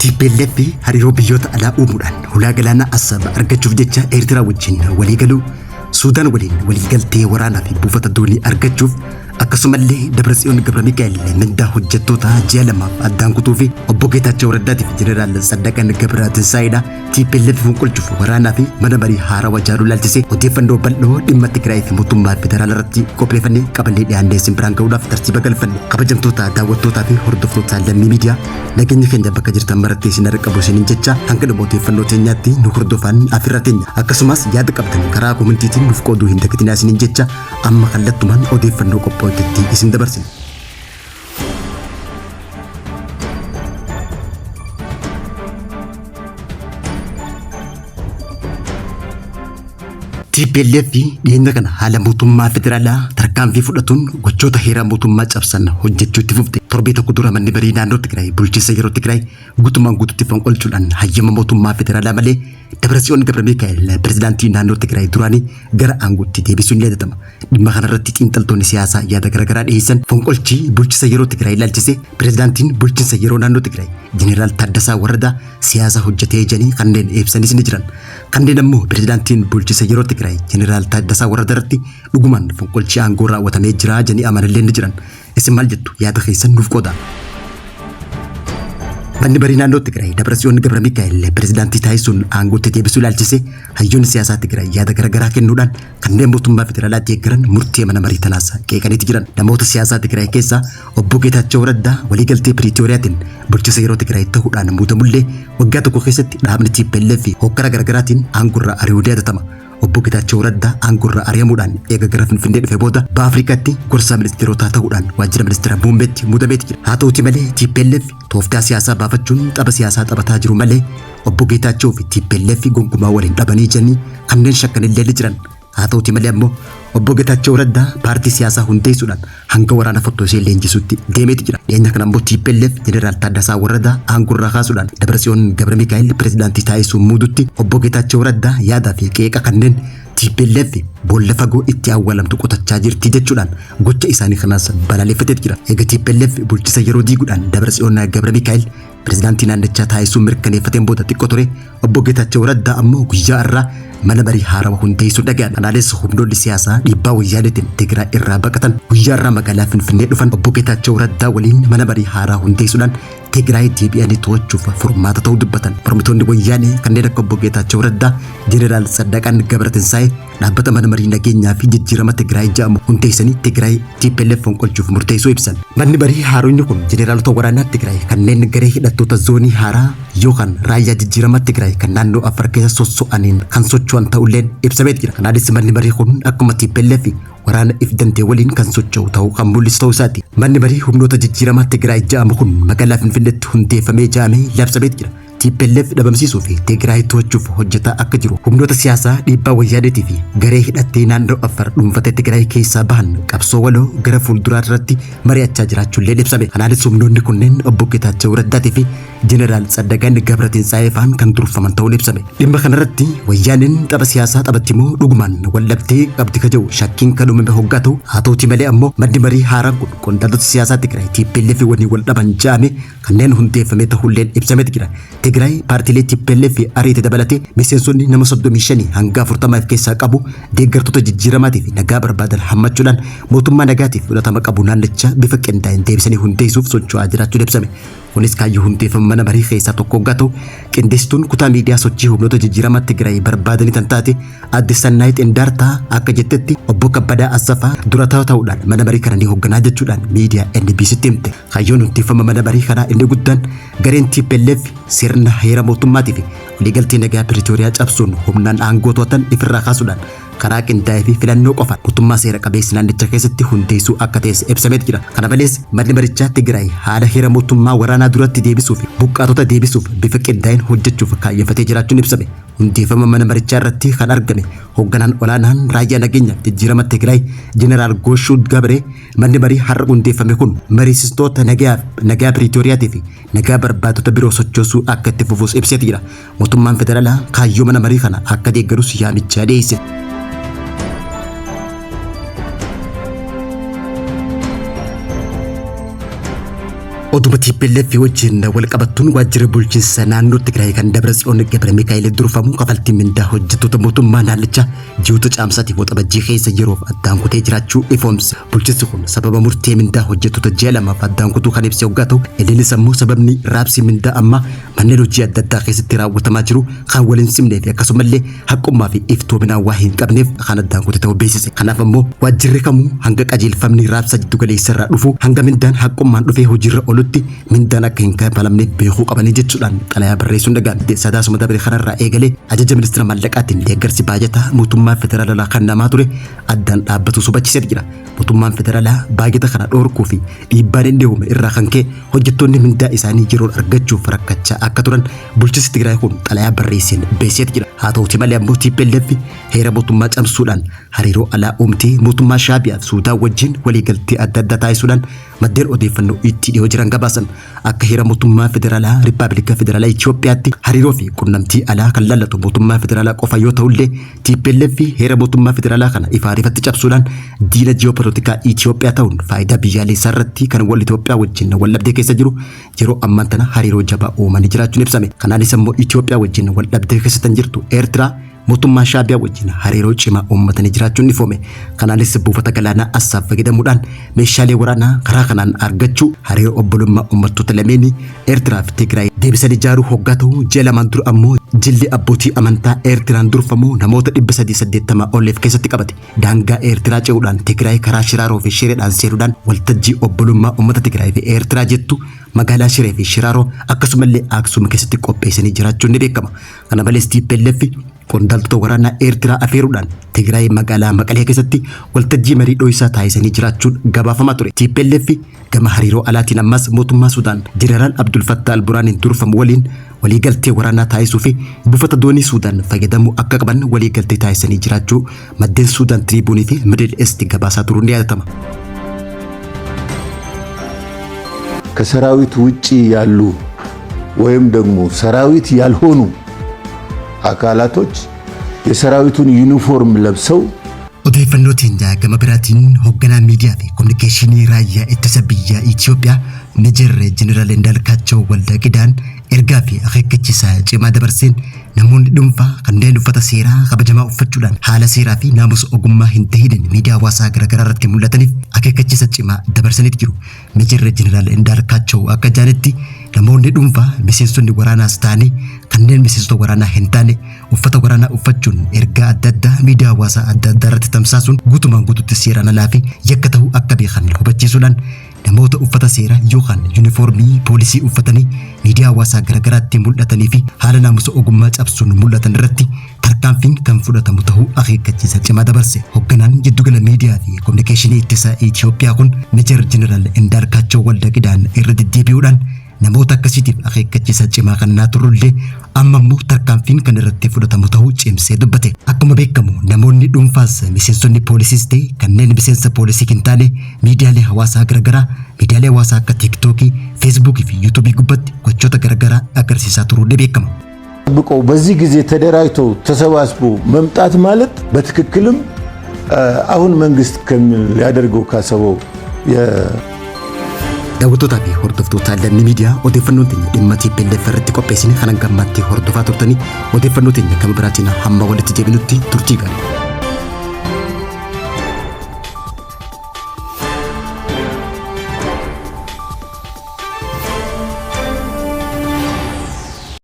TPLF hariiroo biyyoota alaa uumuudhaan hulaa galaana Asaba argachuuf jecha Eertiraa wajjin walii galuu, Suudaan waliin waliigaltee waraanaa fi buufata doonii argachuuf akkasumallee Dabratsiyoon Gabramikaa'el mindaa hojjettoota ji'a lamaaf addaan kutuu fi obbo Geetaachoo Raddaatiif Jeneraal Saddaqaan Gabratintaayiidha. TPLF fonqolchuuf waraanaa fi mana marii haarawaa ijaaruu ilaalchisee odeeffannoo bal'oo dhimma Tigraay fi mootummaa federaalaa irratti qopheeffannee qabannee dhiyaannee isin biraan ga'uudhaaf tartiiba galfanne. Kabajamtoota daawwattootaa fi hordoftoota lammii miidiyaa nageenya keenya bakka jirtan maratti isin qabu isiniin jecha hanga dhuma odeeffannoo teenyaatti nu hordofaan afirra teenya. Akkasumas yaada qabdan karaa koomentiitiin nuuf qooduu hin dagatinaa isiniin jecha amma kallattumaan odeeffannoo qophaa'utti isin dabarsina. TPLF dhiyeenya kana haala mootummaa federaalaa tarkaanfii fudhatuun gochoota heeraa mootummaa cabsan hojjechuutti fufte. Torbee tokko dura manni marii naannoo Tigraay bulchiinsa yeroo Tigraay guutumaan guutuutti fonqolchuudhaan hayyama mootummaa federaalaa malee Dabratsiyoon Gabramikaa'el pirezidaantii naannoo Tigraay duraanii gara aangootti deebisuun ni yaadatama. Dhimma kanarratti xiinxaltoonni siyaasaa yaada garaagaraa dhiyeessan fonqolchi bulchiinsa yeroo Tigraay ilaalchisee pirezidaantiin bulchiinsa yeroo naannoo Tigraay Jeneraal Taaddasaa Warradaa siyaasa hojjetee jedhanii kanneen ibsanis ni jiran. Kanneen ammoo pirezidaantiin bulchiinsa yeroo Tigraay Jeneraal Taaddasaa Warradaatti dhugumaan fonqolchi aangoo raawwatamee jira jedhanii amanallee ni jiran. Isin maal jettu yaada keessan nuuf qooda. Manni marii naannoo Tigraay Dabratsiyoon Gabramikaa'el pirezidaantii taasisuun aangootti deebisuu ilaalchisee hayyoonni siyaasaa Tigraay yaada garaagaraa kennuudhaan kanneen mootummaa federaalaa deeggaran murtee mana marii tanaas qeeqaniiti jiran. Namoota siyaasaa Tigraay keessaa obbo Geetaachoo Raddaa waliigaltee Piriitooriyaatiin bulchiinsa yeroo Tigraay ta'uudhaan muudamullee waggaa tokko keessatti dhaabni TPLF hokkara garaagaraatiin aangorra ari'uu yaadatama. Obbo Geetaachoo Raddaa aangorra ari'amuudhaan eega gara Finfinnee dhufe booda Afrikaatti gorsaa ministeerotaa ta'uudhaan waajjira ministeera muummeetti muudameeti jira. Haa ta'uuti malee TPLF tooftaa siyaasaa baafachuun tapha siyaasaa taphataa jiru malee obbo Geetaachoo fi TPLF gonkumaa waliin dhabanii jiranii kanneen shakkanillee ni jiran. Haa ta'uuti malee ammoo obbo Geetaachoo Raddaa paartii siyaasaa hundeessuudhaan hanga waraana fottoosee leenjisuutti deemeeti jira. Dhiyeenya kana ammoo TPLF Jeneraal Taaddasaa Warradaa aangorraa kaasuudhaan Dabratsiyoon Gabramikaa'el pirezidaantii taasisuun muudutti obbo Geetaachoo Raddaa yaadaa fi qeeqa kanneen TPLF boolla fagoo itti awwaalamtu qotachaa jirti jechuudhaan gocha isaanii kanaas balaaleffatee jira. Eega TPLF bulchiinsa yeroo diiguudhaan Dabratsiyoon Gabramikaa'el pirezidaantii naannichaa taasisuun mirkaneeffateen booda xiqqoo ture. Obbo Geetaachoo Raddaa ammoo guyyaa irraa mana marii haarawaa hundeessuu dhaga'an. Kanaanis humnoonni siyaasaa dhiibbaa wayyaaneetiin Tigraay irraa baqatan guyyaa irraa magaalaa Finfinnee dhufan obbo Geetaachoo Raddaa waliin mana marii haarawaa hundeessuudhaan Tigraay deebi'anii to'achuuf furmaata ta'uu dubbatan. Mormitoonni wayyaanee kanneen akka obbo Geetaachoo Raddaa Jeneraal Saddaqaan Gabratintaayiid dhaabbata mana marii nageenyaa fi jijjiirama Tigraay jedhamu hundeessanii Tigraay TPLF fonqolchuuf murteessuu ibsan. Manni marii haaronni kun jeneraalota waraanaa Tigraay kanneen garee hidhattoota zoonii haaraa yookaan raayyaa jijjiirama Tigraay kan naannoo Afar keessa sosso'aniin kan socho'an ta'ulleen ibsamee jira. Kanaanis manni marii kun akkuma TPLF waraana if dandee waliin kan socho'u ta'uu kan mul'isu ta'uu isaati. Manni marii humnoota jijjiirama Tigraay jedhamu kun magaalaa Finfinneetti hundeeffamee jedhamee labsamee jira. TPLF dhabamsiisuu fi Tigraay to'achuuf hojjetaa akka jiru humnoota siyaasaa dhiibbaa wayyaaneetii fi garee hidhattee naannoo Afar dhuunfatee Tigraay keessaa bahan qabsoo waloo gara fuulduraa irratti mari'achaa jiraachuullee ibsame. Kanaanis humnoonni kunneen obbo Geetaachoo Raddaatii fi Jeneraal Saddaqaan Gabratintaayiid faan kan durfaman ta'uun ibsame. Dhimma kanarratti wayyaaneen tapha siyaasaa taphatti moo dhugumaan wallabtee qabdi ka jedhu shakkiin kan uumame hoggaa ta'u. Haa ta'uuti malee ammoo maddi marii haaraan kun qondaaltota siyaasaa Tigraay TPLF waliin wal dhaban jedhame kanneen hundeeffame ta'ulleen ibsamee jira. Tigraay paartiilee TPLF ariite dabalatee miseensonni nama 35 hanga 40 keessaa qabu deeggartoota jijjiiramaatiif nagaa barbaadan hammachuudhaan mootummaa nagaatiif fudhatama qabu naannicha bifa qindaa'een deebisanii hundeessuuf socho'aa jiraachuun ibsame. Kunis kaayyoo hundeeffama mana marii keessaa tokko hoggaa ta'u qindeessituun kutaa miidiyaa sochii humnoota jijjiirama Tigraay barbaadanii tan taate Aadde Sannaayit Indaartaa akka jettetti obbo Kabbadaa Assafaa dura ta'uudhaan mana marii kana ni hoogganaa jechuudhaan miidiyaa NBC'tti himte. Kaayyoon hundeeffama mana marii kanaa inni guddaan gareen TPLF sirna heera mootummaatii fi waliigaltee nagaa Piriitooriyaa cabsuun humnaan aangoo to'atan ifirraa kaasuudhaan karaa qindaa'ee fi filannoo qofaan mootummaa seera qabeessa naannicha keessatti hundeessuu akka ta'es ibsamee jira. Kana malees manni marichaa Tigraay haala heera mootummaa waraanaa duratti deebisuu fi buqqaatota deebisuuf bifa qindaa'een hojjechuuf kaayeffatee jiraachuun ibsame. Hundeeffama mana marichaa irratti kan argame hoogganaan olaanaan raayyaa nageenyaa jijjiirama Tigraay Jeneraal Gooshuu Gabree manni marii har'a hundeeffame kun mariisistoota nagaa Piriitooriyaatii fi nagaa barbaadota biroo sochoosuu akka itti fufuus ibsee jira. Mootummaan federaalaa kaayyoo mana marii kana akka deeggarus yaamichaa dhiyeesse. Oduma TPLF wajjin walqabattuun waajjira bulchiinsa naannoo Tigraay kan Dabratsiyoon Gabre Mikaa'el durfamu kafaltii mindaa hojjettoota mootummaa naannichaa ji'oota caamsaatiif waxabajjii keessa yeroof addaan kutee jiraachuu ifoomse. Bulchiinsi kun sababa murtee mindaa hojjettoota ji'a lamaaf addaan kutuu kan ibse hoggaa ta'u, ilaalis ammoo sababni raabsi mindaa amma manneen hojii adda addaa keessatti raawwatamaa jiru kan waliin simnee fi akkasumallee haqqummaa fi iftoominaa waa hin qabneef kan addaan kutee ta'uu beeksise. Kanaaf ammoo waajjirri kamuu hanga qajeelfamni raabsa jiddu galeessa irraa dhufu hanga mindaan haqqummaan dhufee hojiirra oolutti mindaan akka hin kafalamne beekuu qabanii jechuudhaan xalayaa barreessuun dhagaame. Sadaasuma dabre kanarraa eegalee ajaja ministeera maallaqaatiin deeggarsi baajataa mootummaa federaalaa kan namaa ture addaan dhaabbatu hubachiisee jira. Mootummaan federaalaa baajata kana dhoorkuu fi dhiibbaan inni uume irraa kan ka'e hojjettoonni mindaa isaanii yeroon argachuuf rakkachaa akka turan bulchiinsi Tigraay kun xalayaa barreesseen beeksisee jira. Haa ta'uuti malee ammoo TPLF heera mootummaa cabsuudhaan hariiroo alaa uumtee mootummaa Shaabiyaa fi Suudaan wajjin waliigaltee adda addaa taasisuudhaan maddeen odeeffannoo itti dhiyoo jiran gabaasan. Akka heera mootummaa federaalaa Riippaabilika Federaalaa Itoophiyaatti hariiroo fi qunnamtii alaa kan laallatu mootummaa federaalaa qofa yoo ta'ullee TPLF heera mootummaa federaalaa kana ifaarifatti cabsuudhaan diina ji'oopolitikaa Itoophiyaa ta'uun faayidaa biyyaalessaa irratti kan wal Itoophiyaa wajjin waldhabdee keessa jiru yeroo ammaa tana hariiroo jabaa uumanii jiraachuun ibsame. Kanaanis ammoo Itoophiyaa wajjin waldhabdee keessa jirtu Eertiraa mootummaa Shaabiyaa wajjin hariiroo cimaa uummatanii jiraachuun ifoome. Kanaanis buufata galaanaa Assaab fayyadamuudhaan meeshaalee waraanaa karaa kanaan argachuu hariiroo obbolummaa uummattoota lameenii Eertiraa fi Tigraay deebisanii ijaaruu hoggaa ta'u ji'a lamaan dura ammoo jilli abbootii amantaa Eertiraan durfamu namoota 380 oliif keessatti qabate. Daangaa Eertiraa ce'uudhaan Tigraay karaa Shiraaroo fi Shireedhaan seenuudhaan waltajjii obbolummaa uummata Tigraay fi Eertiraa jettu magaalaa Shiree fi Shiraaroo akkasumallee Aksum keessatti qopheessanii jiraachuun ni beekama. Kana malees TPLF qondaaltota waraanaa Eertiraa afeeruudhaan Tigraay magaalaa Maqalee keessatti waltajjii marii dho'isaa taasisanii jiraachuun gabaafamaa ture. TPLF gama hariiroo alaatiin ammas mootummaa Suudaan Jeneraal Abdul Fattah al-Burhaaniin durfamu waliin waliigaltee waraanaa taasisuu fi buufata doonii Suudaan fayyadamuu akka qaban waliigaltee taasisanii jiraachuu maddeen Suudaan Tribune fi Middle East gabaasaa turuun ni yaadatama. ከሰራዊት ውጪ ያሉ ወይም ደግሞ ሰራዊት ያልሆኑ አካላቶች የሰራዊቱን ዩኒፎርም ለብሰው odeeffannoo teenya gama biraatiin hoogganaa miidiyaa fi kominikeeshinii raayyaa ittisa biyyaa Itoophiyaa Meejar Jeneraal Indaalkaachoo Waldaqidaan ergaa fi akeekkachiisa cimaa dabarseen namoonni dhuunfaa kanneen uffata seeraa kabajamaa uffachuudhaan haala seeraa fi naamusa ogummaa hin tahiin miidiyaa hawaasaa garaagaraa irratti mul'ataniif akeekkachiisa cimaa dabarsaniit jiru. Meejar Jeneraal Indaalkaachoo akka jedhanitti namoonni dhuunfaa miseensonni waraanaas ta'anii kanneen miseensota waraanaa hin taane uffata waraanaa uffachuun ergaa adda addaa miidiyaa hawaasaa adda addaa irratti tamsaasuun guutumaan guututti seeraan alaa fi yakka ta'uu akka beekan hubachiisuudhaan namoota uffata seeraa yookaan yuunifoormii poolisii uffatanii miidiyaa hawaasaa garaagaraatti mul'atanii fi haala naamusa ogummaa cabsuun mul'atan irratti tarkaanfiin kan fudhatamu ta'uu akeekkachiisa cimaa dabarse. Hoogganaan jiddugala miidiyaa fi kominikeeshinii ittisa Itoophiyaa kun Meejar Jeneraal Indaalkaachoo Waldaqidaan irra deddeebi'uudhaan namoota akkasiitiif akeekkachiisa cimaa kannaa turullee amma immoo tarkaanfiin kan irratti fudhatamu ta'uu cimsee dubbate. Akkuma beekamu namoonni dhuunfaas miseensonni poolisiis ta'e kanneen miseensa poolisii hin taane miidiyaalee hawaasaa garaagaraa miidiyaalee hawaasaa akka tiiktookii, feesbuukii fi yuutuubii gubbatti gochoota garaagaraa agarsiisaa turuu ni beekama. ብቆ በዚህ ጊዜ ተደራጅቶ ተሰባስቦ መምጣት ማለት በትክክልም አሁን መንግስት ያደርገው ካሰበው daawwattoota fi hordoftoota lammii miidiyaa odeeffannoon teenya dhimma TPLF irratti qopheessine kan gammattee hordofaa turtanii odeeffannoo teenya gama biraatiin hamma walitti deebinutti turtii gaarii.